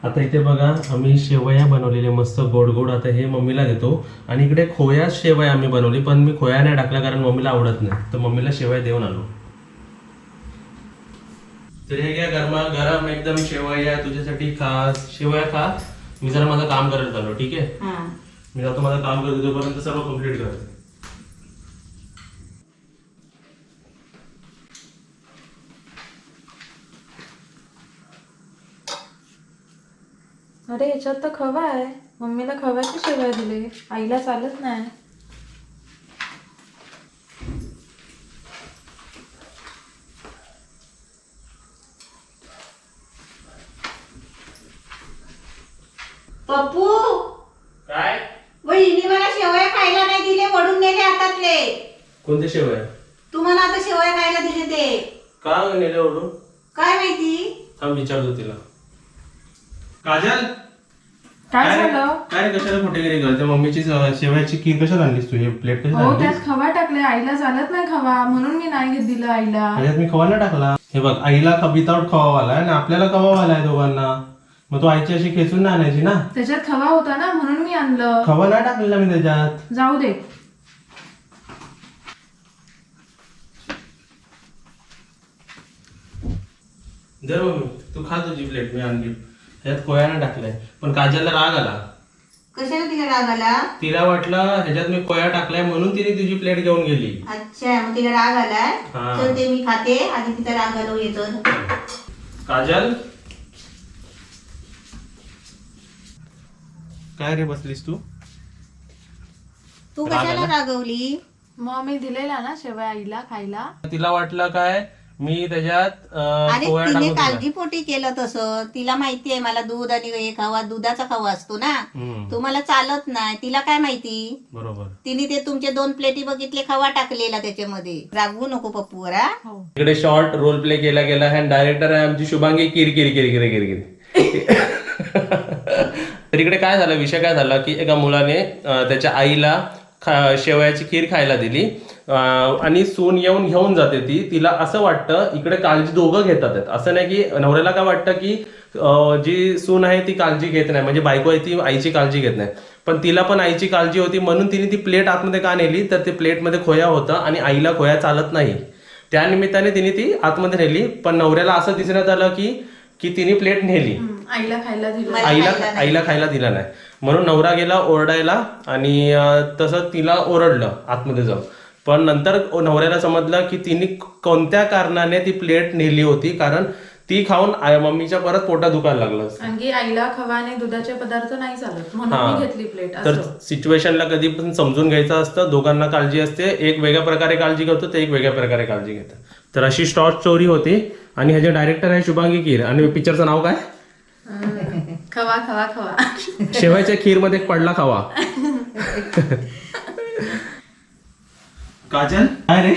आता इथे बघा आम्ही शेवया बनवलेले मस्त गोड गोड. आता हे मम्मीला देतो. आणि इकडे खोया शेवया आम्ही बनवली, पण मी खोया नाही टाकला कारण मम्मीला आवडत नाही, तर मम्मीला शेवया देऊन आलो. तर हे घ्या गरमा गरम एकदम शेवया तुझ्यासाठी खास. शेवया खा. मी जरा माझं काम करायला चाललो. ठीक आहे, मी जातो माझं काम करतो, तोपर्यंत सर्व कम्प्लीट कर. अरे याच्यात तर खवा आहे. मम्मीला खव्याची शेवया दिले, आईला चालत नाही. पप्पू काय वहिनी मला शेवया खायला नाही दिले, वडून नेले हातातले. कोणते शेवया? तुम्हाला आता शेवया खायला दिले ते का नेले ओढून? काय माहिती. थांब विचारतो तिला. काजल काय झालं? काय रे, कशाला खोटेगिरी करते? मम्मीची शेवयाची खीर कशाला आणलीस तू? हे प्लेट कशाला हो आणलीस? त्यात खवा टाकले, आईला चालत नाही खवा, म्हणून मी नाही घेत दिलं आईला. ह्याच्यात मी खवा नाही टाकला. हे बघ, आईला विदाऊट खवावाला आहे आणि आपल्याला खवावाला आहे दोघांना. मग तू आईची अशी खेचून नाही आणायची ना. त्याच्यात खवा होता ना, म्हणून मी आणलं. खवा नाही टाकलेला मी त्याच्यात. जाऊ दे. जर मम्मी तू खा तुझी प्लेट, मी आणली. ह्याच्यात कोया टाकलाय, पण काजलला राग आला. कशाला तिला राग आला. तिला वाटलं ह्याच्यात मी कोया टाकलाय म्हणून तिने तुझी प्लेट घेऊन गेली. अच्छा, मग तिला राग आलाय. हा. चल ते मी खाते आणि तिचा राग आलो येतो. काजल काय रे बसलीस तू? तू राग कशाला आला? रागवली. मग मी दिलेला ना शेवया आईला खायला. तिला वाटलं काय मी त्याच्यात अरे कोया तिने टाकून दिला. काळजीपोटी केलं तसं. तिला माहिती आहे मला दूध आणि हे खावा, दुधाचा खावा असतो ना. हम्म, तुम्हाला चालत नाही, तिला काय माहिती. बरोबर. तिने ते तुमचे 2 प्लेटी बघितले, खवा टाकलेला त्याच्यामध्ये. रागवू नको पप्पूवर हा. हो. इकडे शॉर्ट रोल प्ले केला गेला आहे. डायरेक्टर आहे आमची शुभांगी किरकिरी. तर इकडे काय झालं, विषय काय झाला की एका मुलाने त्याच्या आईला शेवयाची खीर खायला दिली आणि सून येऊन घेऊन जाते. तिला असं वाटतं इकडे काळजी दोघं घेतात आहेत. असं नाही की नवऱ्याला काय वाटतं की जी सून आहे ती काळजी घेत नाही, म्हणजे बायको आहे ती आईची काळजी घेत नाही, पण तिला पण आईची काळजी होती म्हणून तिने ती प्लेट आतमध्ये का नेली, तर ते प्लेटमध्ये खोया होता आणि आईला खोया चालत नाही. त्या निमित्ताने तिने ती आतमध्ये नेली, पण नवऱ्याला असं दिसण्यात आलं की तिने प्लेट नेली, आईला खायला दिलं. आईला खायला दिला नाही. म्हणून नवरा गेला ओरडायला आणि तसं तिला ओरडलं आतमध्ये जाऊन. पण नंतर नवऱ्याला समजलं की तिने कोणत्या कारणाने ती प्लेट नेली होती, कारण ती खाऊन मम्मीच्या परत पोटात दुखायला लागलं. आणखी आईला खवा आणि दुधाचे पदार्थ नाही चालत, म्हणून मी घेतली प्लेट. तर असं सिच्युएशनला कधी पण समजून घ्यायचं असतं. दोघांना काळजी असते, एक वेगळ्या प्रकारे काळजी करतो, ते एक वेगळ्या प्रकारे काळजी घेतं. तर अशी शॉर्ट स्टोरी होती आणि ह्याचे डायरेक्टर आहे शुभांगी कीर. आणि पिक्चरचं नाव काय? खवा खवा खवा. शेवयाच्या खीर मध्ये पडला खवा. काजल काय रे